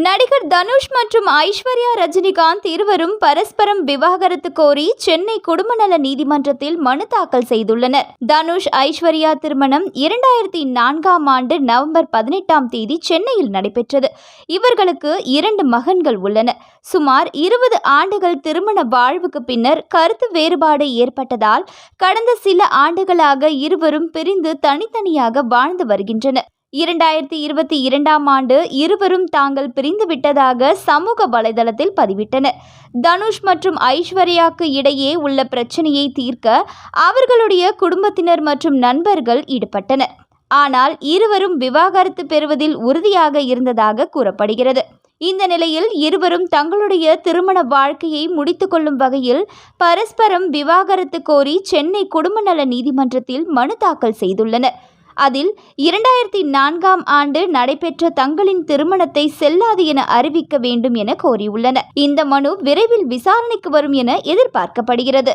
நடிகர் தனுஷ் மற்றும் ஐஸ்வர்யா ரஜினிகாந்த் இருவரும் பரஸ்பரம் விவாகரத்து கோரி சென்னை குடும்ப நல நீதிமன்றத்தில் மனு தாக்கல் செய்துள்ளனர். தனுஷ் ஐஸ்வர்யா திருமணம் 2004ஆம் ஆண்டு நவம்பர் 18ஆம் தேதி சென்னையில் நடைபெற்றது. இவர்களுக்கு 2 மகன்கள் உள்ளனர். சுமார் 20 ஆண்டுகள் திருமண வாழ்வுக்கு பின்னர் கருத்து வேறுபாடு ஏற்பட்டதால் கடந்த சில ஆண்டுகளாக இருவரும் பிரிந்து தனித்தனியாக வாழ்ந்து வருகின்றனர். 2022ஆம் ஆண்டு இருவரும் தாங்கள் பிரிந்து விட்டதாக சமூக வலைதளத்தில் பதிவிட்டனர். தனுஷ் மற்றும் ஐஸ்வர்யாவுக்கு இடையே உள்ள பிரச்சனையை தீர்க்க அவர்களுடைய குடும்பத்தினர் மற்றும் நண்பர்கள் ஈடுபட்டனர். ஆனால் இருவரும் விவாகரத்து பெறுவதில் உறுதியாக இருந்ததாக கூறப்படுகிறது. இந்த நிலையில் இருவரும் தங்களுடைய திருமண வாழ்க்கையை முடித்துக் கொள்ளும் வகையில் பரஸ்பரம் விவாகரத்து கோரி சென்னை குடும்ப நல நீதிமன்றத்தில் மனு தாக்கல் செய்துள்ளனர். அதில் 2004ஆம் ஆண்டு நடைபெற்ற தங்களின் திருமணத்தை செல்லாது என அறிவிக்க வேண்டும் என கோரியுள்ளனர். இந்த மனு விரைவில் விசாரணைக்கு வரும் என எதிர்பார்க்கப்படுகிறது.